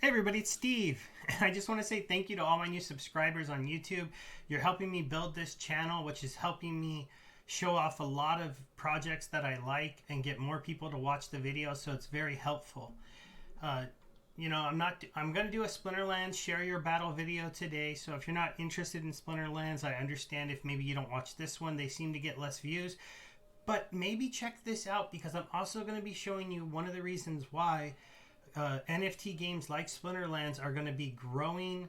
Hey everybody, it's Steve. I just want to say thank you to all my new subscribers on YouTube. You're helping me build this channel, which is helping me show off a lot of projects that I like and get more people to watch the videos, so it's very helpful. I'm going to do a Splinterlands share your battle video today, so if you're not interested in Splinterlands, I understand if maybe you don't watch this one. They seem to get less views. But maybe check this out, because I'm also going to be showing you one of the reasons why NFT games like Splinterlands are going to be growing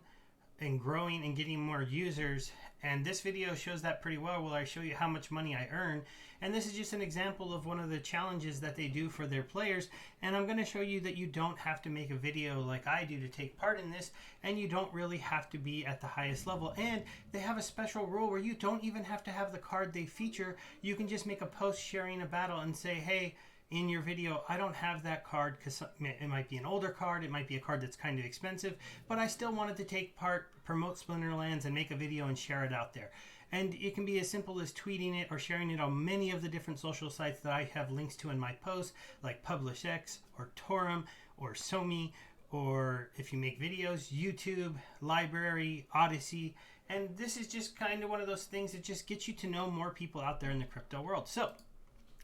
and getting more users. And this video shows that pretty well, where I show you how much money I earn. And this is just an example of one of the challenges that they do for their players. And I'm going to show you that you don't have to make a video like I do to take part in this, and you don't really have to be at the highest level. And they have a special rule where you don't even have to have the card they feature. You can just make a post sharing a battle and say, hey, in your video, I don't have that card because it might be an older card, it might be a card that's kind of expensive, but I still wanted to take part, promote Splinterlands, and make a video and share it out there. And it can be as simple as tweeting it or sharing it on many of the different social sites that I have links to in my posts, like PublishX or Torum or Somi, or if you make videos, YouTube, Library, Odyssey. And this is just kind of one of those things that just gets you to know more people out there in the crypto world. So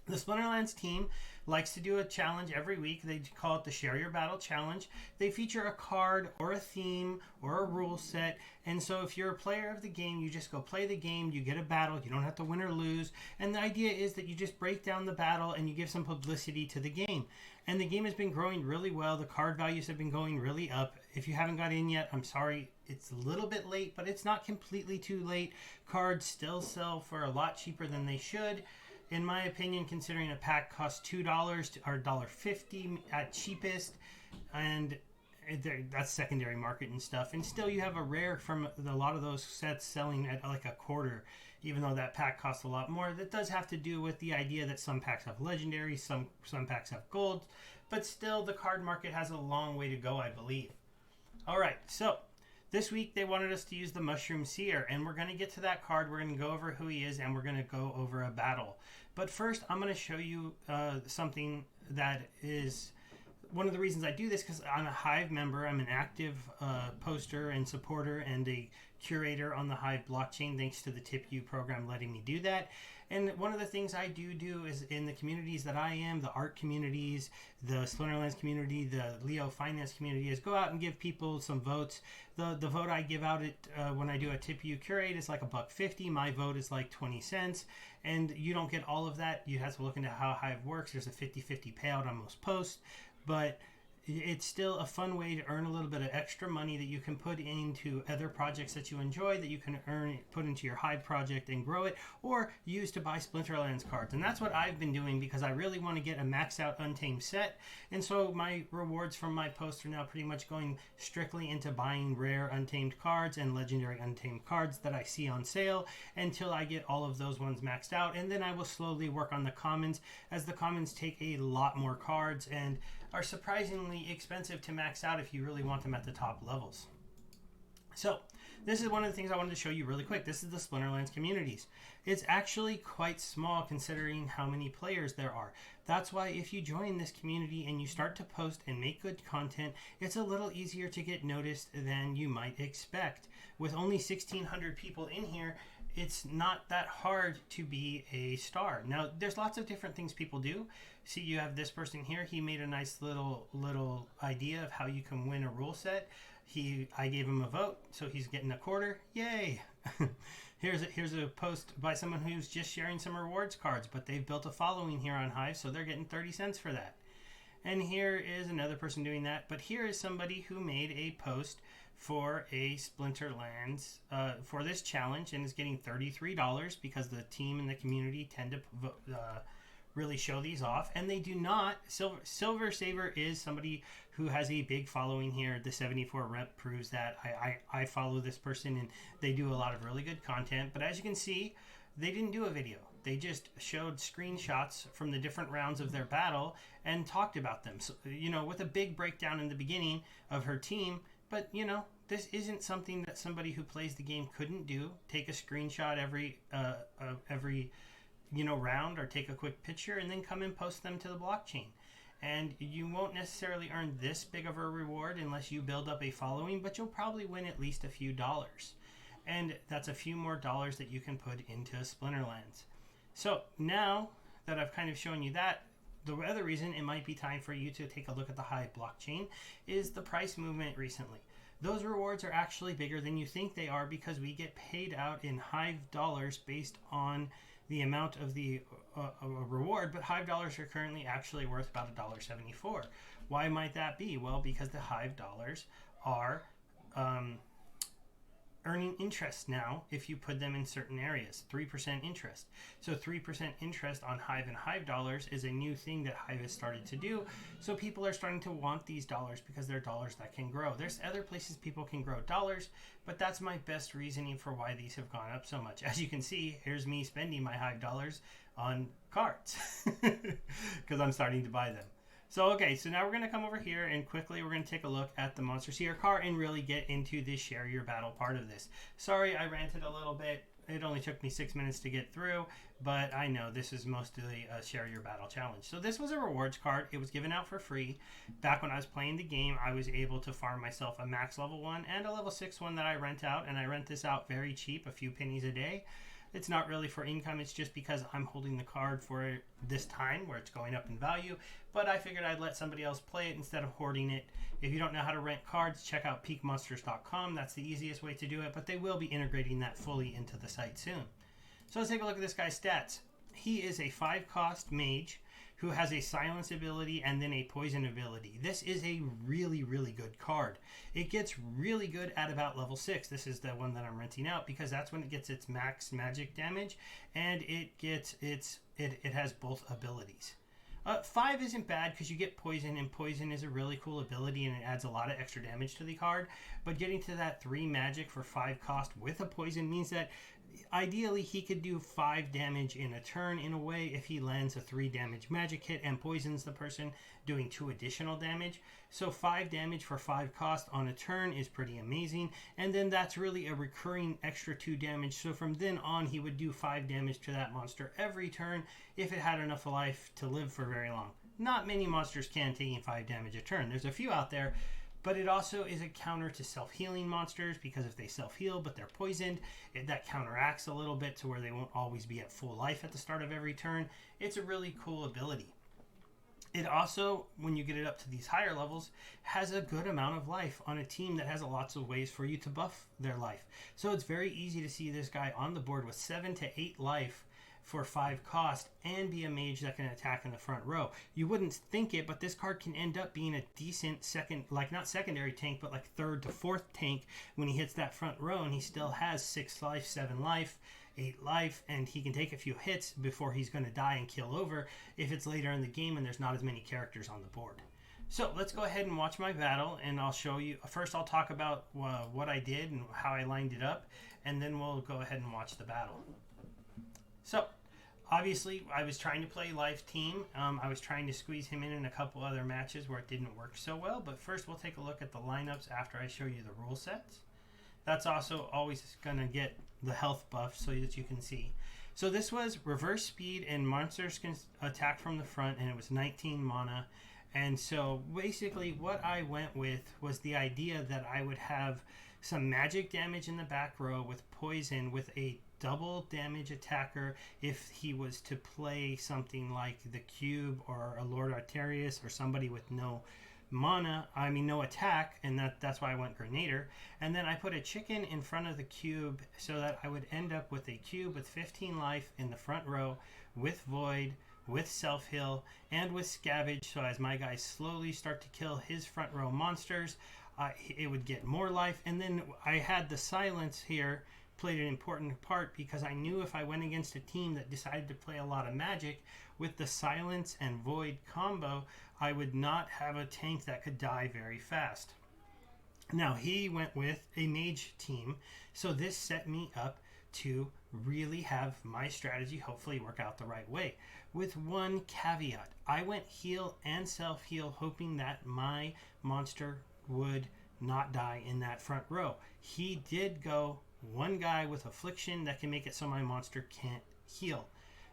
the Splinterlands team likes to do a challenge every week. They call it the Share Your Battle Challenge. They feature a card or a theme or a rule set. And so if you're a player of the game, you just go play the game. You get a battle. You don't have to win or lose. And the idea is that you just break down the battle and you give some publicity to the game. And the game has been growing really well. The card values have been going really up. If you haven't got in yet, I'm sorry. It's a little bit late, but it's not completely too late. Cards still sell for a lot cheaper than they should, in my opinion, considering a pack costs $2 or $1.50 at cheapest, and that's secondary market and stuff. And still, you have a rare from a lot of those sets selling at like a quarter, even though that pack costs a lot more. That does have to do with the idea that some packs have legendary, some packs have gold, but still, the card market has a long way to go, I believe. All right, so this week, they wanted us to use the Mushroom Seer, and we're going to get to that card. We're going to go over who he is, and we're going to go over a battle. But first, I'm going to show you something that is one of the reasons I do this, because I'm a Hive member. I'm an active poster and supporter and a curator on the Hive blockchain, thanks to the TipU program letting me do that. And one of the things I do is in the communities that I am, the art communities, the Splinterlands community, the Leo finance community, is go out and give people some votes. The vote I give out when I do a TipU curate is like $1.50. My vote is like 20 cents. And you don't get all of that. You have to look into how Hive works. There's a 50-50 payout on most posts. But it's still a fun way to earn a little bit of extra money that you can put into other projects that you enjoy, that you can put into your Hive project and grow it, or use to buy Splinterlands cards. And that's what I've been doing, because I really want to get a max out Untamed set. And so my rewards from my posts are now pretty much going strictly into buying rare Untamed cards and legendary Untamed cards that I see on sale until I get all of those ones maxed out. And then I will slowly work on the commons, as the commons take a lot more cards and are surprisingly expensive to max out if you really want them at the top levels. So this is one of the things I wanted to show you really quick. This is the Splinterlands communities. It's actually quite small considering how many players there are. That's why if you join this community and you start to post and make good content, it's a little easier to get noticed than you might expect. With only 1,600 people in here, it's not that hard to be a star. Now, there's lots of different things people do. See, you have this person here. He made a nice little idea of how you can win a rule set. I gave him a vote, so he's getting a quarter. Yay! Here's a post by someone who's just sharing some rewards cards, but they've built a following here on Hive, so they're getting 30 cents for that. And here is another person doing that. But here is somebody who made a post for a Splinterlands for this challenge and is getting $33, because the team and the community tend to really show these off. And they do not. Silver Saver is somebody who has a big following here. The 74 rep proves that. I follow this person, and they do a lot of really good content. But as you can see, they didn't do a video. They just showed screenshots from the different rounds of their battle and talked about them. So, with a big breakdown in the beginning of her team. But, this isn't something that somebody who plays the game couldn't do. Take a screenshot every round, or take a quick picture and then come and post them to the blockchain. and you won't necessarily earn this big of a reward unless you build up a following, but you'll probably win at least a few dollars. And that's a few more dollars that you can put into Splinterlands. So now that I've kind of shown you that, the other reason it might be time for you to take a look at the Hive blockchain is the price movement recently. Those rewards are actually bigger than you think they are because we get paid out in Hive dollars based on the amount of the reward, but Hive dollars are currently actually worth about $1.74. Why might that be? Well, because the Hive dollars are earning interest now if you put them in certain areas, 3% interest. So 3% interest on Hive and Hive dollars is a new thing that Hive has started to do. So people are starting to want these dollars because they're dollars that can grow. There's other places people can grow dollars, but that's my best reasoning for why these have gone up so much. As you can see, here's me spending my Hive dollars on cards because I'm starting to buy them. So, okay, so now we're going to come over here and quickly we're going to take a look at the Monster Seer car and really get into this share your battle part of this. Sorry, I ranted a little bit. It only took me 6 minutes to get through, but I know this is mostly a share your battle challenge. So this was a rewards card. It was given out for free. Back when I was playing the game, I was able to farm myself a max level 1 and a level 6 one that I rent out, and I rent this out very cheap, a few pennies a day. It's not really for income, it's just because I'm holding the card for this time where it's going up in value, but I figured I'd let somebody else play it instead of hoarding it. If you don't know how to rent cards, check out peakmonsters.com. That's the easiest way to do it, but they will be integrating that fully into the site soon. So let's take a look at this guy's stats. He is a 5-cost mage who has a silence ability and then a poison ability. This is a really, really good card. It gets really good at about level 6. This is the one that I'm renting out because that's when it gets its max magic damage and it gets it has both abilities. 5 isn't bad because you get poison, and poison is a really cool ability and it adds a lot of extra damage to the card. But getting to that 3 magic for 5 cost with a poison means that ideally he could do 5 damage in a turn in a way if he lands a 3 damage magic hit and poisons the person, doing 2 additional damage. So 5 damage for 5 cost on a turn is pretty amazing, and then that's really a recurring extra 2 damage. So from then on he would do 5 damage to that monster every turn if it had enough life to live for very long. Not many monsters can taking 5 damage a turn. There's a few out there, but it also is a counter to self-healing monsters because if they self-heal but they're poisoned, that counteracts a little bit to where they won't always be at full life at the start of every turn. It's a really cool ability. It also, when you get it up to these higher levels, has a good amount of life on a team that has lots of ways for you to buff their life. So it's very easy to see this guy on the board with 7 to 8 life for 5 cost and be a mage that can attack in the front row. You wouldn't think it, but this card can end up being a decent second, like not secondary tank, but like 3rd to 4th tank when he hits that front row, and he still has 6 life, 7 life, 8 life, and he can take a few hits before he's going to die and kill over if it's later in the game and there's not as many characters on the board. So let's go ahead and watch my battle, and I'll show you. First I'll talk about what I did and how I lined it up, and then we'll go ahead and watch the battle. So, obviously, I was trying to play live team. I was trying to squeeze him in a couple other matches where it didn't work so well. But first, we'll take a look at the lineups after I show you the rule sets. That's also always going to get the health buff so that you can see. So this was reverse speed and monsters can attack from the front, and it was 19 mana. And so basically what I went with was the idea that I would have some magic damage in the back row with poison with a double damage attacker if he was to play something like the Cube or a Lord Arterius or somebody with no attack, and that's why I went Grenader. And then I put a chicken in front of the Cube so that I would end up with a Cube with 15 life in the front row with Void, with Self-Heal, and with Scavenge, so as my guys slowly start to kill his front row monsters, it would get more life. And then I had the Silence here played an important part because I knew if I went against a team that decided to play a lot of magic with the Silence and Void combo, I would not have a tank that could die very fast. Now he went with a mage team, so this set me up to really have my strategy hopefully work out the right way. With one caveat, I went heal and self-heal hoping that my monster would not die in that front row. He did go one guy with affliction that can make it so my monster can't heal.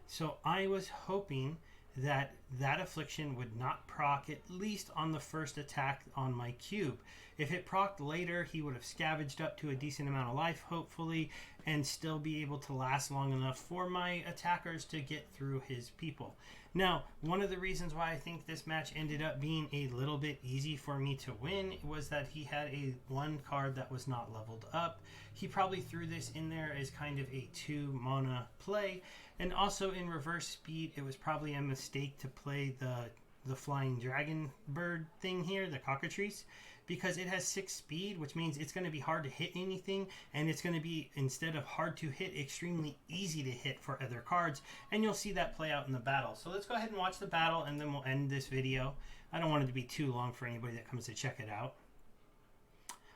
So I was hoping that that affliction would not proc, at least on the first attack on my cube. If it procced later, he would have scavenged up to a decent amount of life, hopefully, and still be able to last long enough for my attackers to get through his people. Now, one of the reasons why I think this match ended up being a little bit easy for me to win was that he had a one card that was not leveled up. He probably threw this in there as kind of a 2 mana play, and also in reverse speed, it was probably a mistake to play the flying dragon bird thing here, the cockatrice, because it has 6 speed, which means it's going to be hard to hit anything, and it's going to be, instead of hard to hit, extremely easy to hit for other cards, and you'll see that play out in the battle. So let's go ahead and watch the battle, and then we'll end this video. I don't want it to be too long for anybody that comes to check it out.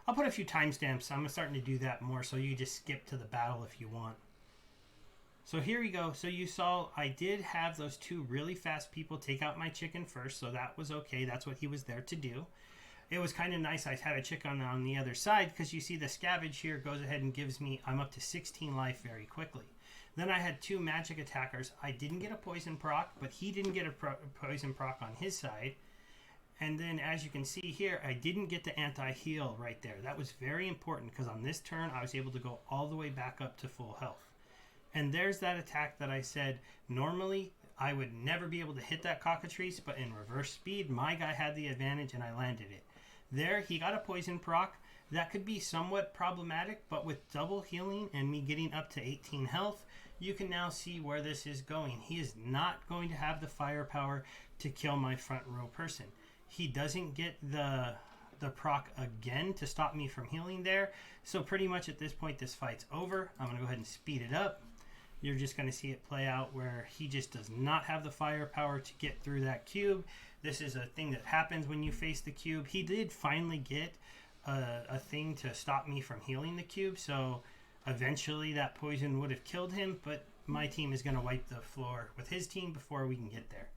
I'll put a few timestamps. I'm starting to do that more, so you just skip to the battle if you want. So here we go. So you saw I did have those 2 really fast people take out my chicken first, so that was okay. That's what he was there to do. It was kind of nice I had a chicken on the other side, because you see the scavenge here goes ahead and gives me, I'm up to 16 life very quickly. Then I had 2 magic attackers. I didn't get a poison proc, but he didn't get a poison proc on his side. And then as you can see here, I didn't get the anti-heal right there. That was very important, because on this turn I was able to go all the way back up to full health. And there's that attack that I said normally I would never be able to hit that cockatrice, but in reverse speed my guy had the advantage and I landed it. There he got a poison proc. That could be somewhat problematic, but with double healing and me getting up to 18 health, you can now see where this is going. He is not going to have the firepower to kill my front row person. He doesn't get the proc again to stop me from healing there. So pretty much at this point this fight's over. I'm going to go ahead and speed it up. You're just going to see it play out where he just does not have the firepower to get through that cube. This is a thing that happens when you face the cube. He did finally get a thing to stop me from healing the cube, so eventually that poison would have killed him, but my team is going to wipe the floor with his team before we can get there.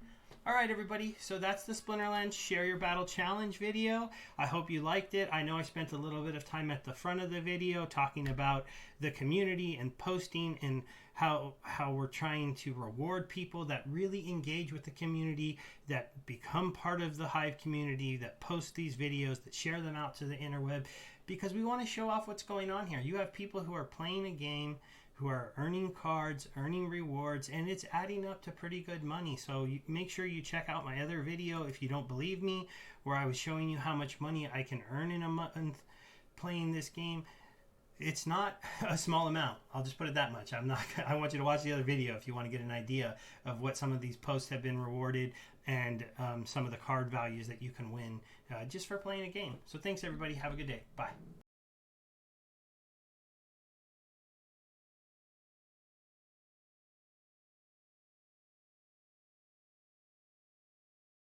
Alright everybody, so that's the Splinterlands Share Your Battle Challenge video. I hope you liked it. I know I spent a little bit of time at the front of the video talking about the community and posting and how we're trying to reward people that really engage with the community, that become part of the Hive community, that post these videos, that share them out to the interweb, because we want to show off what's going on here. You have people who are playing a game, who are earning cards, earning rewards, and it's adding up to pretty good money. So make sure you check out my other video if you don't believe me, where I was showing you how much money I can earn in a month playing this game. It's not a small amount. I'll just put it that much. I want you to watch the other video if you want to get an idea of what some of these posts have been rewarded, and some of the card values that you can win just for playing a game. So thanks everybody. Have a good day. Bye.